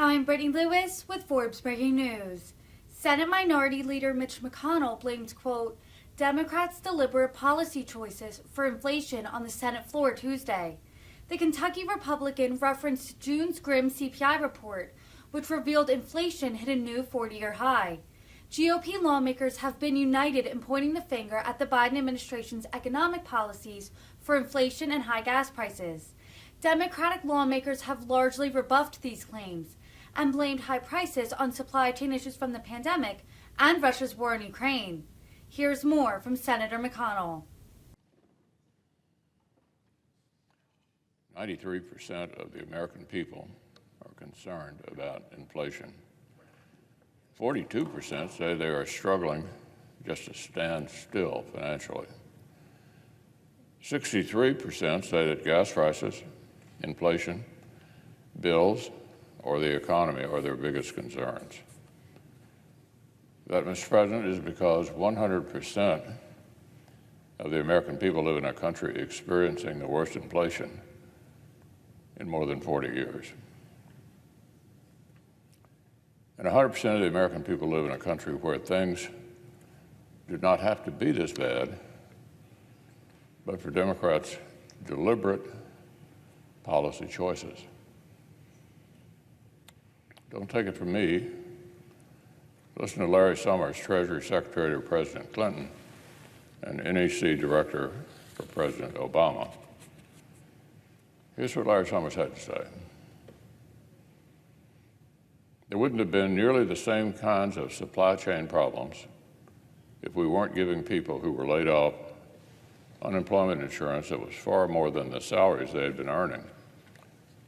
I'm Brittany Lewis with Forbes Breaking News. Senate Minority Leader Mitch McConnell blamed, quote, Democrats' deliberate policy choices for inflation on the Senate floor Tuesday. The Kentucky Republican referenced June's grim CPI report, which revealed inflation hit a new 40-year high. GOP lawmakers have been united in pointing the finger at the Biden administration's economic policies for inflation and high gas prices. Democratic lawmakers have largely rebuffed these claims and blamed high prices on supply chain issues from the pandemic and Russia's war in Ukraine. Here's more from Senator McConnell. 93% of the American people are concerned about inflation. 42% say they are struggling just to stand still financially. 63% say that gas prices, inflation, bills, or the economy are their biggest concerns. That, Mr. President, is because 100% of the American people live in a country experiencing the worst inflation in more than 40 years. And 100% of the American people live in a country where things do not have to be this bad, but for Democrats' deliberate policy choices. Don't take it from me. Listen to Larry Summers, Treasury Secretary to President Clinton and NEC Director for President Obama. Here's what Larry Summers had to say. There wouldn't have been nearly the same kinds of supply chain problems if we weren't giving people who were laid off unemployment insurance that was far more than the salaries they had been earning.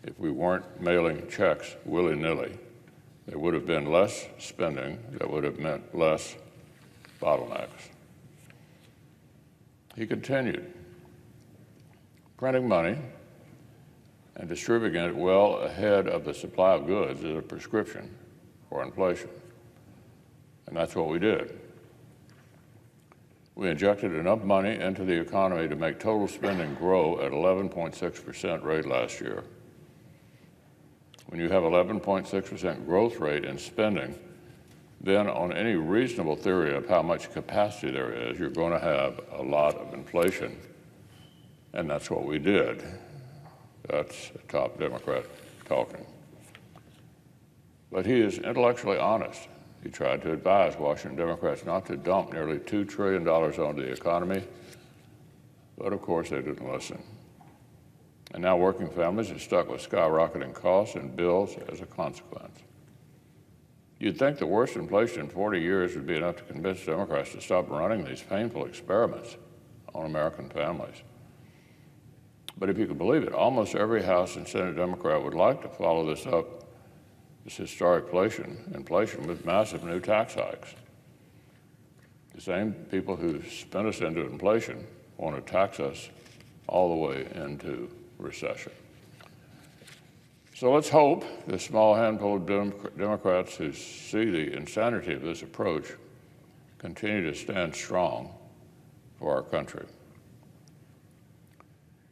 If we weren't mailing checks willy-nilly, there would have been less spending that would have meant less bottlenecks. He continued, printing money and distributing it well ahead of the supply of goods is a prescription for inflation. And that's what we did. We injected enough money into the economy to make total spending grow at 11.6% rate last year. When you have 11.6% growth rate in spending, then on any reasonable theory of how much capacity there is, you're going to have a lot of inflation. And that's what we did. That's a top Democrat talking. But he is intellectually honest. He tried to advise Washington Democrats not to dump nearly $2 trillion onto the economy, but of course they didn't listen. And now working families are stuck with skyrocketing costs and bills as a consequence. You'd think the worst inflation in 40 years would be enough to convince Democrats to stop running these painful experiments on American families. But if you could believe it, almost every House and Senate Democrat would like to follow this up, this historic inflation with massive new tax hikes. The same people who spent us into inflation want to tax us all the way into recession. So let's hope the small handful of Democrats who see the insanity of this approach continue to stand strong for our country.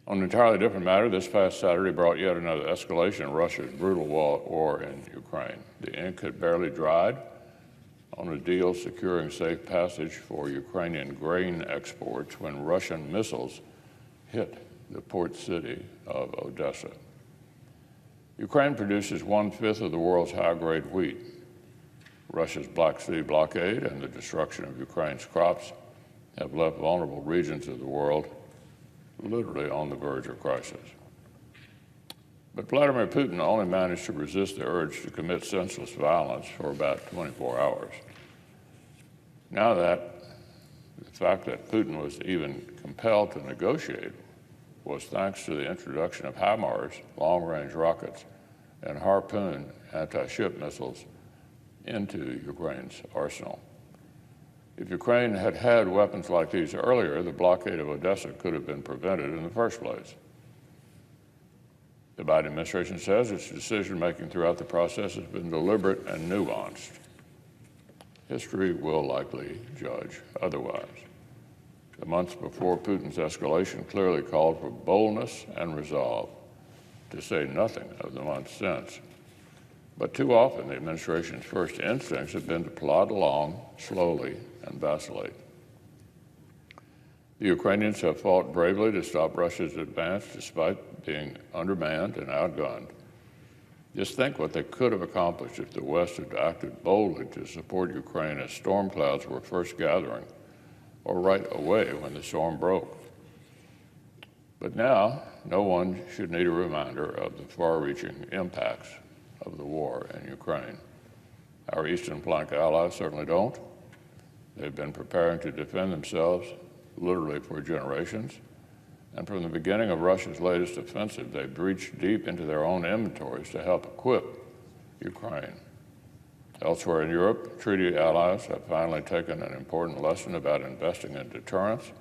On an entirely different matter, this past Saturday brought yet another escalation in Russia's brutal war in Ukraine. The ink had barely dried on a deal securing safe passage for Ukrainian grain exports when Russian missiles hit the port city of Odessa. Ukraine produces 1/5 of the world's high-grade wheat. Russia's Black Sea blockade and the destruction of Ukraine's crops have left vulnerable regions of the world literally on the verge of crisis. But Vladimir Putin only managed to resist the urge to commit senseless violence for about 24 hours. Now that the fact that Putin was even compelled to negotiate was thanks to the introduction of HIMARS, long-range rockets, and Harpoon anti-ship missiles into Ukraine's arsenal. If Ukraine had had weapons like these earlier, the blockade of Odessa could have been prevented in the first place. The Biden administration says its decision-making throughout the process has been deliberate and nuanced. History will likely judge otherwise. The months before Putin's escalation clearly called for boldness and resolve, to say nothing of the months since. But too often, the administration's first instincts have been to plod along slowly and vacillate. The Ukrainians have fought bravely to stop Russia's advance despite being undermanned and outgunned. Just think what they could have accomplished if the West had acted boldly to support Ukraine as storm clouds were first gathering, or right away when the storm broke. But now, no one should need a reminder of the far-reaching impacts of the war in Ukraine. Our Eastern Flank allies certainly don't. They've been preparing to defend themselves literally for generations. And from the beginning of Russia's latest offensive, they've reached deep into their own inventories to help equip Ukraine. Elsewhere in Europe, treaty allies have finally taken an important lesson about investing in deterrence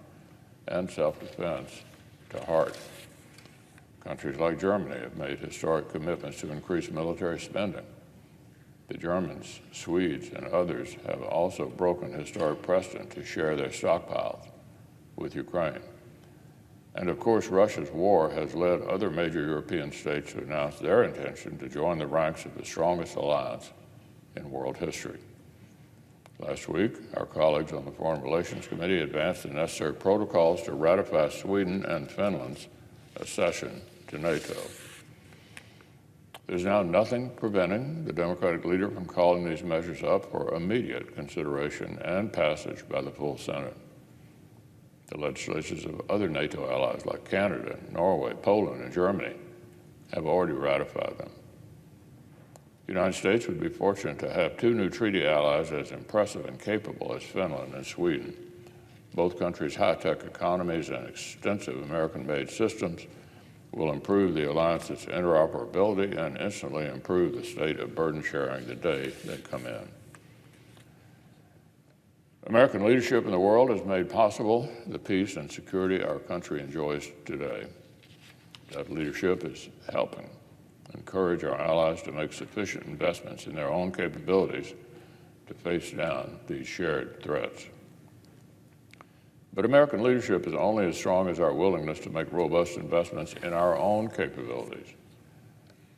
and self-defense to heart. Countries like Germany have made historic commitments to increase military spending. The Germans, Swedes, and others have also broken historic precedent to share their stockpiles with Ukraine. And of course, Russia's war has led other major European states to announce their intention to join the ranks of the strongest alliance in world history. Last week, our colleagues on the Foreign Relations Committee advanced the necessary protocols to ratify Sweden and Finland's accession to NATO. There's now nothing preventing the Democratic leader from calling these measures up for immediate consideration and passage by the full Senate. The legislatures of other NATO allies like Canada, Norway, Poland, and Germany have already ratified them. The United States would be fortunate to have two new treaty allies as impressive and capable as Finland and Sweden. Both countries' high-tech economies and extensive American-made systems will improve the alliance's interoperability and instantly improve the state of burden sharing the day they come in. American leadership in the world has made possible the peace and security our country enjoys today. That leadership is helping encourage our allies to make sufficient investments in their own capabilities to face down these shared threats. But American leadership is only as strong as our willingness to make robust investments in our own capabilities.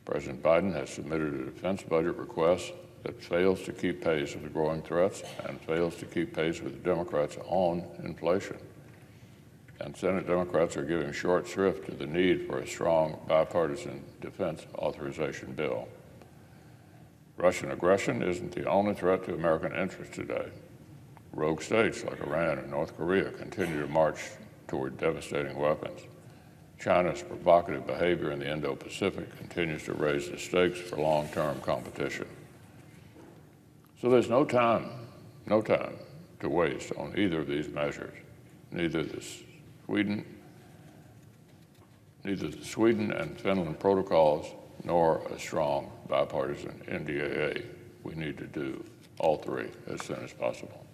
President Biden has submitted a defense budget request that fails to keep pace with the growing threats and fails to keep pace with the Democrats' own inflation. And Senate Democrats are giving short shrift to the need for a strong bipartisan defense authorization bill. Russian aggression isn't the only threat to American interests today. Rogue states like Iran and North Korea continue to march toward devastating weapons. China's provocative behavior in the Indo-Pacific continues to raise the stakes for long-term competition. So there's no time to waste on either of these measures. Neither the Sweden and Finland protocols nor a strong bipartisan NDAA. We need to do all three as soon as possible.